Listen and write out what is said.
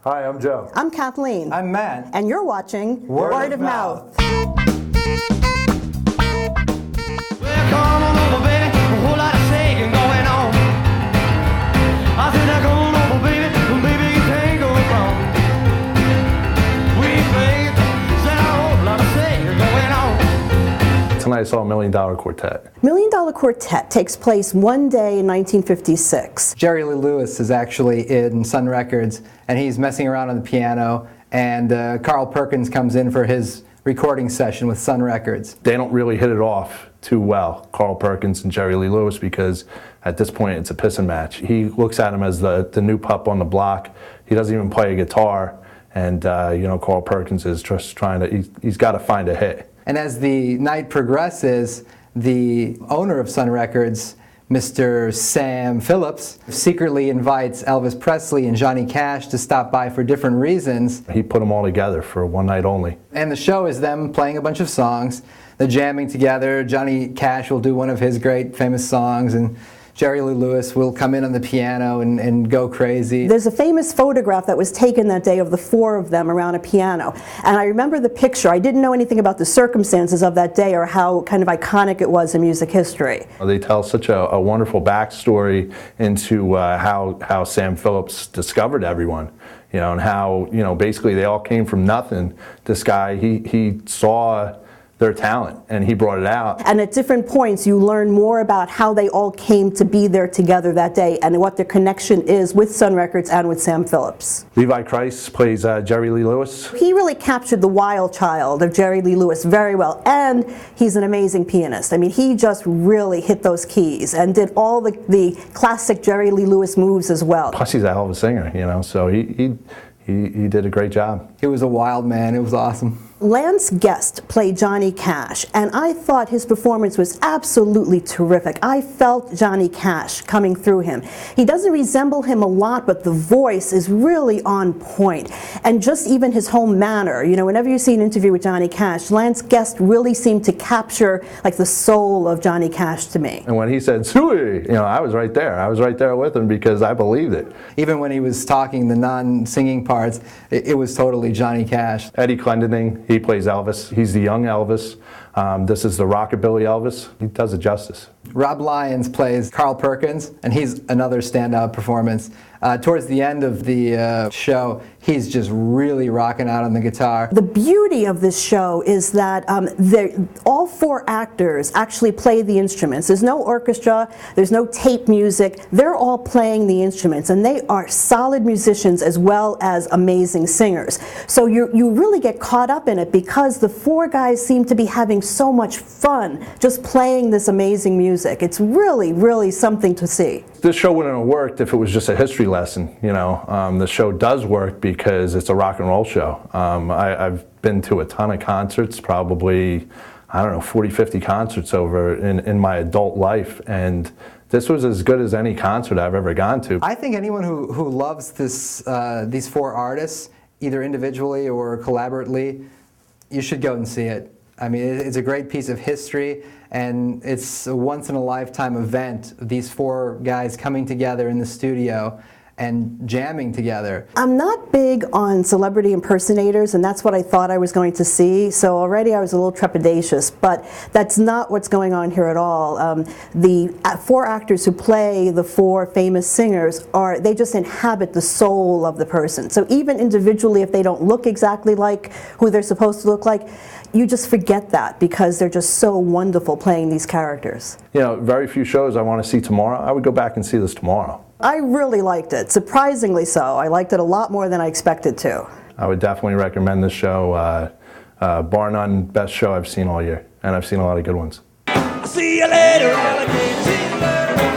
Hi, I'm Joe. I'm Kathleen. I'm Matt. And you're watching Word of Mouth. Well, come on over, baby. A whole lot of shaking going on. I said, now come on over, baby. Baby, you can't go wrong. We played, said a whole lot of shaking going on. Tonight I saw $1 Million Quartet. $1 Million Quartet takes place one day in 1956. Jerry Lee Lewis is actually in Sun Records, and he's messing around on the piano, and Carl Perkins comes in for his recording session with Sun Records. They don't really hit it off too well, Carl Perkins and Jerry Lee Lewis, because at this point it's a pissing match. He looks at him as the new pup on the block. He doesn't even play a guitar, and Carl Perkins is just trying to, he's got to find a hit. And as the night progresses, the owner of Sun Records, Mr. Sam Phillips, secretly invites Elvis Presley and Johnny Cash to stop by for different reasons. He put them all together for one night only. And the show is them playing a bunch of songs. They're jamming together. Johnny Cash will do one of his great famous songs, and Jerry Lee Lewis will come in on the piano and go crazy. There's a famous photograph that was taken that day of the four of them around a piano. And I remember the picture. I didn't know anything about the circumstances of that day or how kind of iconic it was in music history. They tell such a wonderful backstory into how Sam Phillips discovered everyone, and how, basically they all came from nothing. This guy, he saw their talent, and he brought it out. And at different points, you learn more about how they all came to be there together that day and what their connection is with Sun Records and with Sam Phillips. Levi Christ plays Jerry Lee Lewis. He really captured the wild child of Jerry Lee Lewis very well, and he's an amazing pianist. I mean, he just really hit those keys and did all the classic Jerry Lee Lewis moves as well. Plus, he's a hell of a singer, so he did a great job. He was a wild man. It was awesome. Lance Guest played Johnny Cash, and I thought his performance was absolutely terrific. I felt Johnny Cash coming through him. He doesn't resemble him a lot, but the voice is really on point. And just even his whole manner, whenever you see an interview with Johnny Cash, Lance Guest really seemed to capture like the soul of Johnny Cash to me. And when he said, "Suey," I was right there. I was right there with him because I believed it. Even when he was talking the non-singing parts, it was totally Johnny Cash. Eddie Clendening, he plays Elvis. He's the young Elvis. This is the rockabilly Elvis. He does it justice. Rob Lyons plays Carl Perkins, and he's another standout performance. Towards the end of the show, he's just really rocking out on the guitar. The beauty of this show is that all four actors actually play the instruments. There's no orchestra, there's no tape music. They're all playing the instruments, and they are solid musicians as well as amazing singers. So you really get caught up in it because the four guys seem to be having so much fun just playing this amazing music. It's really, really something to see. This show wouldn't have worked if it was just a history lesson. The show does work because it's a rock and roll show. I've been to a ton of concerts, probably, 40, 50 concerts over in my adult life, and this was as good as any concert I've ever gone to. I think anyone who loves these four artists, either individually or collaboratively, you should go and see it. I mean, it's a great piece of history, and it's a once-in-a-lifetime event, these four guys coming together in the studio and jamming together. I'm not big on celebrity impersonators, and that's what I thought I was going to see, so already I was a little trepidatious, but that's not what's going on here at all. The four actors who play the four famous singers, they just inhabit the soul of the person. So even individually, if they don't look exactly like who they're supposed to look like, you just forget that because they're just so wonderful playing these characters. Very few shows I want to see tomorrow. I would go back and see this tomorrow. I really liked it, surprisingly so. I liked it a lot more than I expected to. I would definitely recommend this show. Bar none, best show I've seen all year, and I've seen a lot of good ones. See you later, alligator. See you later.